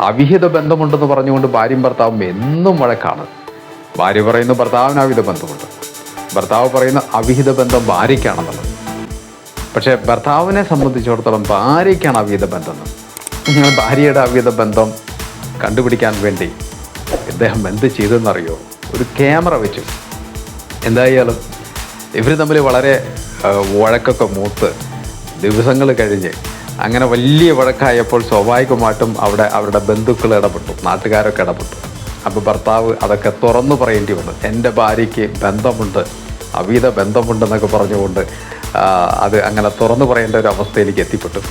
അവിഹിത ബന്ധമുണ്ടെന്ന് പറഞ്ഞുകൊണ്ട് ഭാര്യയും ഭർത്താവും എന്നും വഴക്കാണ്. ഭാര്യ പറയുന്നു ഭർത്താവിന് അവിഹിത ബന്ധമുണ്ട്, ഭർത്താവ് പറയുന്ന അവിഹിത ബന്ധം ഭാര്യയ്ക്കാണെന്നുള്ളത്. പക്ഷേ ഭർത്താവിനെ സംബന്ധിച്ചിടത്തോളം ഭാര്യയ്ക്കാണ് അവിഹിത ബന്ധം. നിങ്ങൾ ഭാര്യയുടെ അവിഹിത ബന്ധം കണ്ടുപിടിക്കാൻ വേണ്ടി ഇദ്ദേഹം എന്ത് ചെയ്തെന്നറിയോ? ഒരു ക്യാമറ വെച്ചു. എന്തായാലും ഇവർ തമ്മിൽ വളരെ വഴക്കൊക്കെ മൂത്ത് ദിവസങ്ങൾ കഴിഞ്ഞ് അങ്ങനെ വലിയ വഴക്കായപ്പോൾ സ്വാഭാവികമായിട്ടും അവരുടെ ബന്ധുക്കൾ ഇടപെട്ടു, നാട്ടുകാരൊക്കെ ഇടപെട്ടു. അപ്പോൾ ഭർത്താവ് അതൊക്കെ തുറന്നു പറയേണ്ടി വന്നു. എൻ്റെ ഭാര്യയ്ക്ക് ബന്ധമുണ്ട്, അവിഹിത ബന്ധമുണ്ടെന്നൊക്കെ പറഞ്ഞുകൊണ്ട് അത് അങ്ങനെ തുറന്നു പറയേണ്ട ഒരു അവസ്ഥയിലേക്ക് എത്തിപ്പെട്ടു.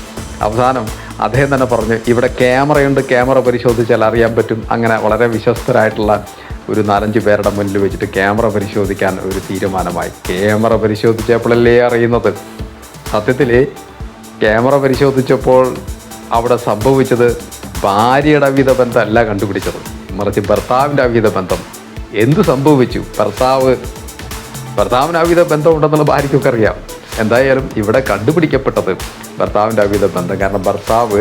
അവസാനം അദ്ദേഹം തന്നെ പറഞ്ഞു, ഇവിടെ ക്യാമറയുണ്ട്, ക്യാമറ പരിശോധിച്ചാൽ അറിയാൻ പറ്റും. അങ്ങനെ വളരെ വിശ്വസ്തരായിട്ടുള്ള ഒരു 4-5 പേരുടെ മുന്നിൽ വെച്ചിട്ട് ക്യാമറ പരിശോധിക്കാൻ ഒരു തീരുമാനമായി. ക്യാമറ പരിശോധിച്ചപ്പോഴല്ലേ അറിയുന്നത്, സത്യത്തിൽ ക്യാമറ പരിശോധിച്ചപ്പോൾ അവിടെ സംഭവിച്ചത് ഭാര്യയുടെ അവിഹിത ബന്ധമല്ല കണ്ടുപിടിച്ചത്, മറിച്ച് ഭർത്താവിൻ്റെ അവിഹിത ബന്ധം. എന്ത് സംഭവിച്ചു? ഭർത്താവിന് അവിഹിത ബന്ധമുണ്ടെന്നുള്ള ഭാര്യയ്ക്കൊക്കെ അറിയാം. എന്തായാലും ഇവിടെ കണ്ടുപിടിക്കപ്പെട്ടത് ഭർത്താവിൻ്റെ അവിഹിത ബന്ധം. കാരണം ഭർത്താവ്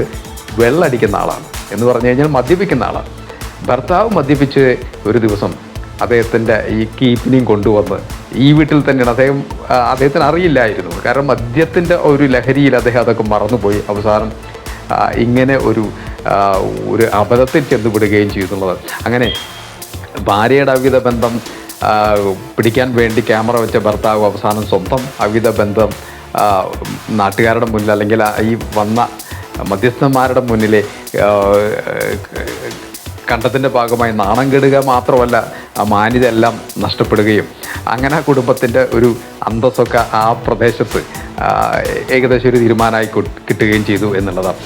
വെള്ളടിക്കുന്ന ആളാണ്, എന്ന് പറഞ്ഞു കഴിഞ്ഞാൽ മദ്യപിക്കുന്ന ആളാണ്. ഭർത്താവ് മദ്യപിച്ച് ഒരു ദിവസം അദ്ദേഹത്തിൻ്റെ ഈ കീപ്പിനെയും കൊണ്ടുവന്ന് ഈ വീട്ടിൽ തന്നെയാണ്. അദ്ദേഹത്തിന് അറിയില്ലായിരുന്നു. കാരണം മദ്യത്തിൻ്റെ ഒരു ലഹരിയിൽ അദ്ദേഹം അതൊക്കെ മറന്നുപോയി. അവസാനം ഇങ്ങനെ ഒരു അബദ്ധത്തിൽ ചെന്നുപെടുകയും ചെയ്തുള്ളത്. അങ്ങനെ ഭാര്യയുടെ അവിഹിത ബന്ധം പിടിക്കാൻ വേണ്ടി ക്യാമറ വെച്ച ഭർത്താവ് അവസാനം സ്വന്തം അവിഹിത ബന്ധം നാട്ടുകാരുടെ മുന്നിൽ, അല്ലെങ്കിൽ ഈ വന്ന മധ്യസ്ഥന്മാരുടെ മുന്നിൽ കണ്ടതിൻ്റെ ഭാഗമായി നാണം കെടുക മാത്രമല്ല, മാന്യത എല്ലാം നഷ്ടപ്പെടുകയും അങ്ങനെ ആ കുടുംബത്തിൻ്റെ ഒരു അന്തസ്സൊക്കെ ആ പ്രദേശത്ത് ഏകദേശം ഒരു തീരുമാനമായി കിട്ടുകയും ചെയ്തു എന്നുള്ളതാണ്.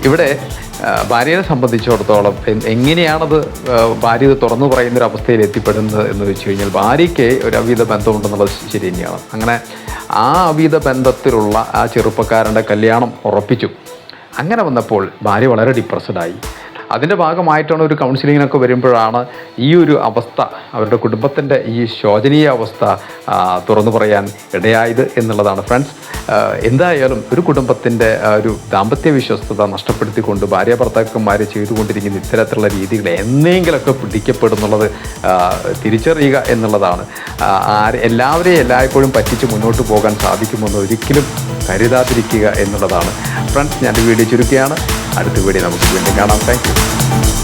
ഇവിടെ ഭാര്യയെ സംബന്ധിച്ചിടത്തോളം എങ്ങനെയാണത് ഭാര്യ ഇത് തുറന്നു പറയുന്നൊരവസ്ഥയിൽ എത്തിപ്പെടുന്നത് എന്ന് വെച്ച് കഴിഞ്ഞാൽ, ഭാര്യയ്ക്ക് ഒരു അവിഹിത ബന്ധമുണ്ടെന്നുള്ളത് ശരി തന്നെയാണ്. അങ്ങനെ ആ അവിഹിത ബന്ധത്തിലുള്ള ആ ചെറുപ്പക്കാരൻ്റെ കല്യാണം ഉറപ്പിച്ചു. അങ്ങനെ വന്നപ്പോൾ ഭാര്യ വളരെ ഡിപ്രസ്ഡായി. അതിൻ്റെ ഭാഗമായിട്ടാണ് ഒരു കൗൺസിലിങ്ങിനൊക്കെ വരുമ്പോഴാണ് ഈ ഒരു അവസ്ഥ, അവരുടെ കുടുംബത്തിൻ്റെ ഈ ശോചനീയ അവസ്ഥ തുറന്നു പറയാൻ ഇടയായത് എന്നുള്ളതാണ്. ഫ്രണ്ട്സ്, എന്തായാലും ഒരു കുടുംബത്തിൻ്റെ ഒരു ദാമ്പത്യ വിശ്വസ്തത നഷ്ടപ്പെടുത്തിക്കൊണ്ട് ഭാര്യ ഭർത്താക്കന്മാർ ചെയ്തുകൊണ്ടിരിക്കുന്ന ഇത്തരത്തിലുള്ള രീതികൾ എന്നെങ്കിലൊക്കെ പിടിക്കപ്പെടുന്നുള്ളത് തിരിച്ചറിയുക എന്നുള്ളതാണ്. എല്ലാവരെയും എല്ലായ്പ്പോഴും പറ്റിച്ച് മുന്നോട്ട് പോകാൻ സാധിക്കുമെന്ന് ഒരിക്കലും കരുതാതിരിക്കുക എന്നുള്ളതാണ്. ഫ്രണ്ട്സ്, ഞാൻ വീഡിയോ ചുരുക്കുകയാണ്. അടുത്ത വീഡിയോ നമുക്ക് വീണ്ടും കാണാം. Thank you.